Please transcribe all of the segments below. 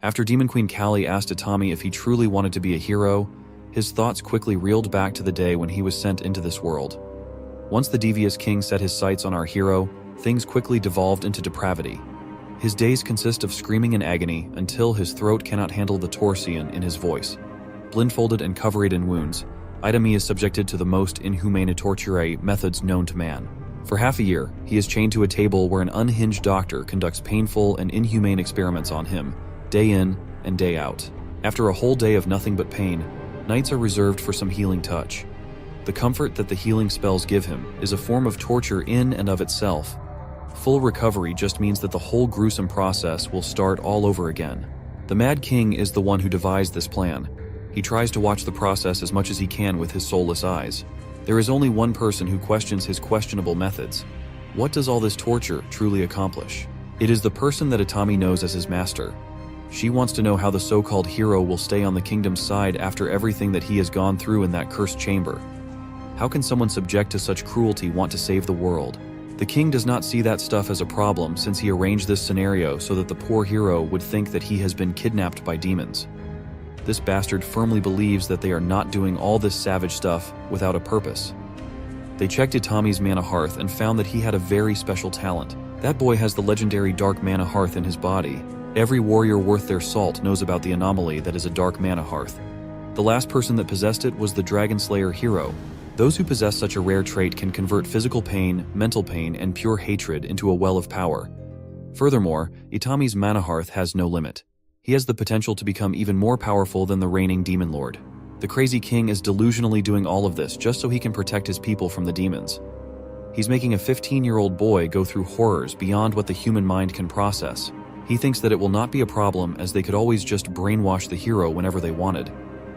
After Demon Queen Callie asked Itami if he truly wanted to be a hero, his thoughts quickly reeled back to the day when he was sent into this world. Once the devious king set his sights on our hero, things quickly devolved into depravity. His days consist of screaming in agony until his throat cannot handle the torsion in his voice. Blindfolded and covered in wounds, Itami is subjected to the most inhumane torture methods known to man. For half a year, he is chained to a table where an unhinged doctor conducts painful and inhumane experiments on him, day in and day out. After a whole day of nothing but pain, nights are reserved for some healing touch. The comfort that the healing spells give him is a form of torture in and of itself. Full recovery just means that the whole gruesome process will start all over again. The Mad King is the one who devised this plan. He tries to watch the process as much as he can with his soulless eyes. There is only one person who questions his questionable methods. What does all this torture truly accomplish? It is the person that Itami knows as his master. She wants to know how the so-called hero will stay on the kingdom's side after everything that he has gone through in that cursed chamber. How can someone subject to such cruelty want to save the world? The king does not see that stuff as a problem since he arranged this scenario so that the poor hero would think that he has been kidnapped by demons. This bastard firmly believes that they are not doing all this savage stuff without a purpose. They checked Itami's mana hearth and found that he had a very special talent. That boy has the legendary dark mana hearth in his body. Every warrior worth their salt knows about the anomaly that is a dark mana hearth. The last person that possessed it was the Dragon Slayer hero. Those who possess such a rare trait can convert physical pain, mental pain, and pure hatred into a well of power. Furthermore, Itami's mana hearth has no limit. He has the potential to become even more powerful than the reigning demon lord. The crazy king is delusionally doing all of this just so he can protect his people from the demons. He's making a 15-year-old boy go through horrors beyond what the human mind can process. He thinks that it will not be a problem as they could always just brainwash the hero whenever they wanted.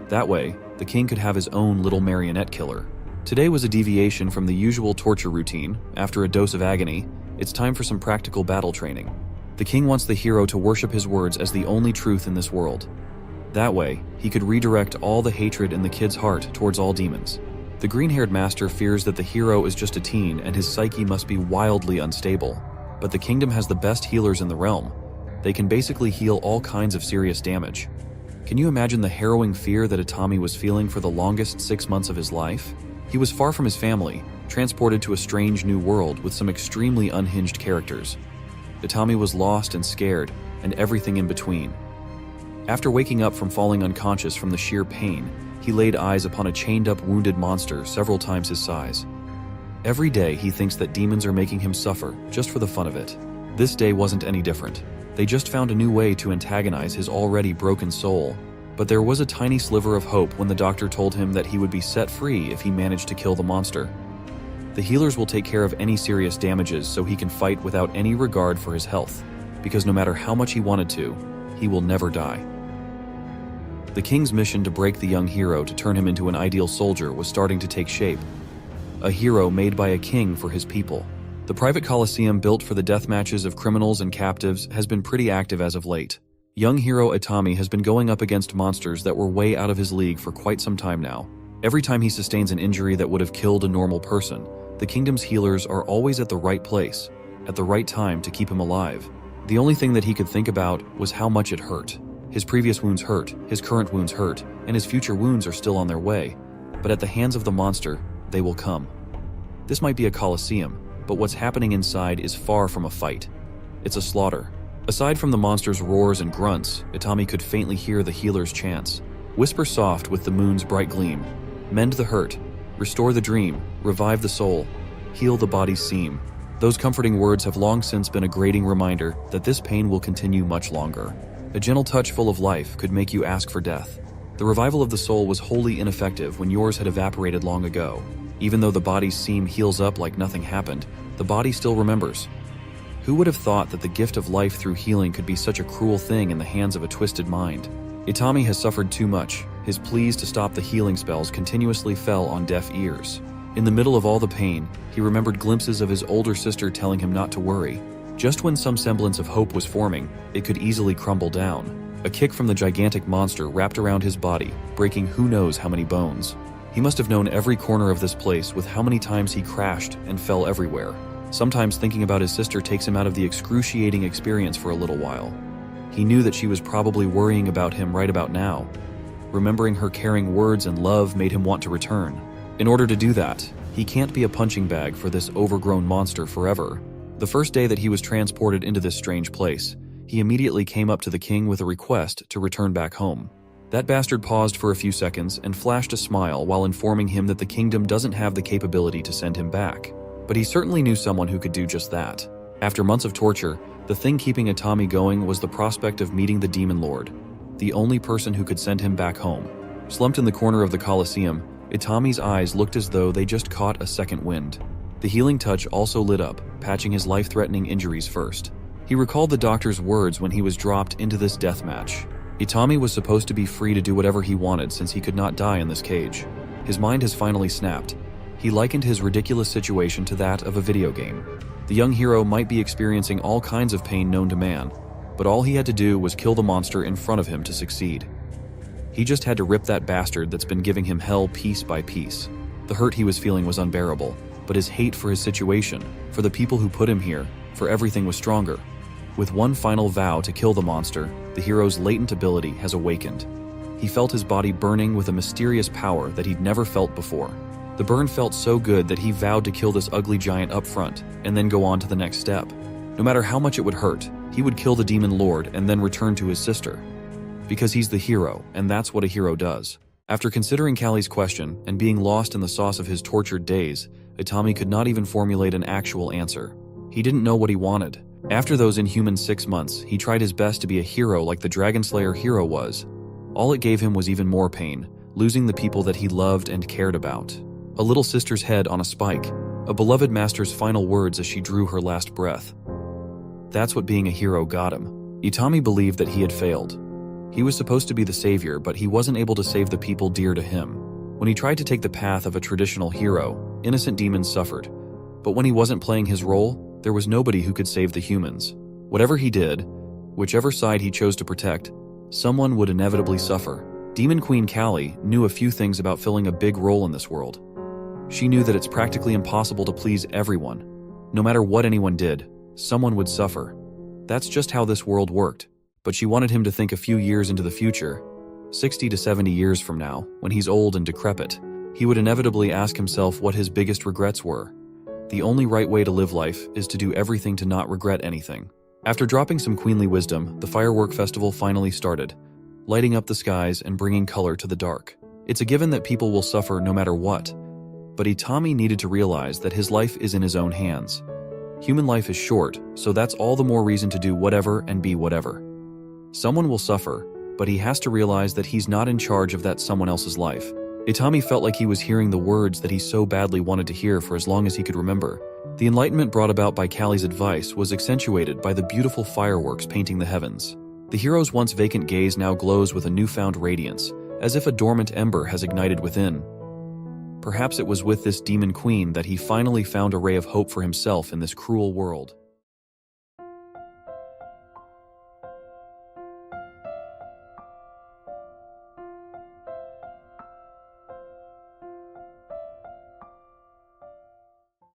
That way, the king could have his own little marionette killer. Today was a deviation from the usual torture routine. After a dose of agony, it's time for some practical battle training. The king wants the hero to worship his words as the only truth in this world. That way, he could redirect all the hatred in the kid's heart towards all demons. The green-haired master fears that the hero is just a teen and his psyche must be wildly unstable. But the kingdom has the best healers in the realm. They can basically heal all kinds of serious damage. Can you imagine the harrowing fear that Itami was feeling for the longest 6 months of his life? He was far from his family, transported to a strange new world with some extremely unhinged characters. Itami was lost and scared, and everything in between. After waking up from falling unconscious from the sheer pain, he laid eyes upon a chained-up wounded monster several times his size. Every day he thinks that demons are making him suffer, just for the fun of it. This day wasn't any different. They just found a new way to antagonize his already broken soul. But there was a tiny sliver of hope when the doctor told him that he would be set free if he managed to kill the monster. The healers will take care of any serious damages so he can fight without any regard for his health, because no matter how much he wanted to, he will never die. The king's mission to break the young hero to turn him into an ideal soldier was starting to take shape. A hero made by a king for his people. The private coliseum built for the death matches of criminals and captives has been pretty active as of late. Young hero Itami has been going up against monsters that were way out of his league for quite some time now. Every time he sustains an injury that would have killed a normal person, the kingdom's healers are always at the right place, at the right time to keep him alive. The only thing that he could think about was how much it hurt. His previous wounds hurt, his current wounds hurt, and his future wounds are still on their way. But at the hands of the monster, they will come. This might be a coliseum, but what's happening inside is far from a fight. It's a slaughter. Aside from the monster's roars and grunts, Itami could faintly hear the healer's chants. Whisper soft with the moon's bright gleam. Mend the hurt. Restore the dream. Revive the soul. Heal the body's seam. Those comforting words have long since been a grating reminder that this pain will continue much longer. A gentle touch full of life could make you ask for death. The revival of the soul was wholly ineffective when yours had evaporated long ago. Even though the body's seam heals up like nothing happened, the body still remembers. Who would have thought that the gift of life through healing could be such a cruel thing in the hands of a twisted mind? Itami has suffered too much. His pleas to stop the healing spells continuously fell on deaf ears. In the middle of all the pain, he remembered glimpses of his older sister telling him not to worry. Just when some semblance of hope was forming, it could easily crumble down. A kick from the gigantic monster wrapped around his body, breaking who knows how many bones. He must have known every corner of this place with how many times he crashed and fell everywhere. Sometimes thinking about his sister takes him out of the excruciating experience for a little while. He knew that she was probably worrying about him right about now. Remembering her caring words and love made him want to return. In order to do that, he can't be a punching bag for this overgrown monster forever. The first day that he was transported into this strange place, he immediately came up to the king with a request to return back home. That bastard paused for a few seconds and flashed a smile while informing him that the kingdom doesn't have the capability to send him back. But he certainly knew someone who could do just that. After months of torture, the thing keeping Itami going was the prospect of meeting the Demon Lord, the only person who could send him back home. Slumped in the corner of the Colosseum, Itami's eyes looked as though they just caught a second wind. The healing touch also lit up, patching his life-threatening injuries first. He recalled the doctor's words when he was dropped into this death match. Itami was supposed to be free to do whatever he wanted since he could not die in this cage. His mind has finally snapped. He likened his ridiculous situation to that of a video game. The young hero might be experiencing all kinds of pain known to man, but all he had to do was kill the monster in front of him to succeed. He just had to rip that bastard that's been giving him hell piece by piece. The hurt he was feeling was unbearable, but his hate for his situation, for the people who put him here, for everything was stronger. With one final vow to kill the monster, the hero's latent ability has awakened. He felt his body burning with a mysterious power that he'd never felt before. The burn felt so good that he vowed to kill this ugly giant up front and then go on to the next step. No matter how much it would hurt, he would kill the Demon Lord and then return to his sister. Because he's the hero, and that's what a hero does. After considering Callie's question and being lost in the sauce of his tortured days, Itami could not even formulate an actual answer. He didn't know what he wanted. After those inhuman 6 months, he tried his best to be a hero like the Dragon Slayer hero was. All it gave him was even more pain, losing the people that he loved and cared about. A little sister's head on a spike, a beloved master's final words as she drew her last breath. That's what being a hero got him. Itami believed that he had failed. He was supposed to be the savior, but he wasn't able to save the people dear to him. When he tried to take the path of a traditional hero, innocent demons suffered. But when he wasn't playing his role, there was nobody who could save the humans. Whatever he did, whichever side he chose to protect, someone would inevitably suffer. Demon Queen Callie knew a few things about filling a big role in this world. She knew that it's practically impossible to please everyone. No matter what anyone did, someone would suffer. That's just how this world worked. But she wanted him to think a few years into the future, 60 to 70 years from now, when he's old and decrepit. He would inevitably ask himself what his biggest regrets were. The only right way to live life is to do everything to not regret anything. After dropping some queenly wisdom, the firework festival finally started, lighting up the skies and bringing color to the dark. It's a given that people will suffer no matter what, but Itami needed to realize that his life is in his own hands. Human life is short, so that's all the more reason to do whatever and be whatever. Someone will suffer, but he has to realize that he's not in charge of that someone else's life. Itami felt like he was hearing the words that he so badly wanted to hear for as long as he could remember. The enlightenment brought about by Callie's advice was accentuated by the beautiful fireworks painting the heavens. The hero's once vacant gaze now glows with a newfound radiance, as if a dormant ember has ignited within. Perhaps it was with this demon queen that he finally found a ray of hope for himself in this cruel world.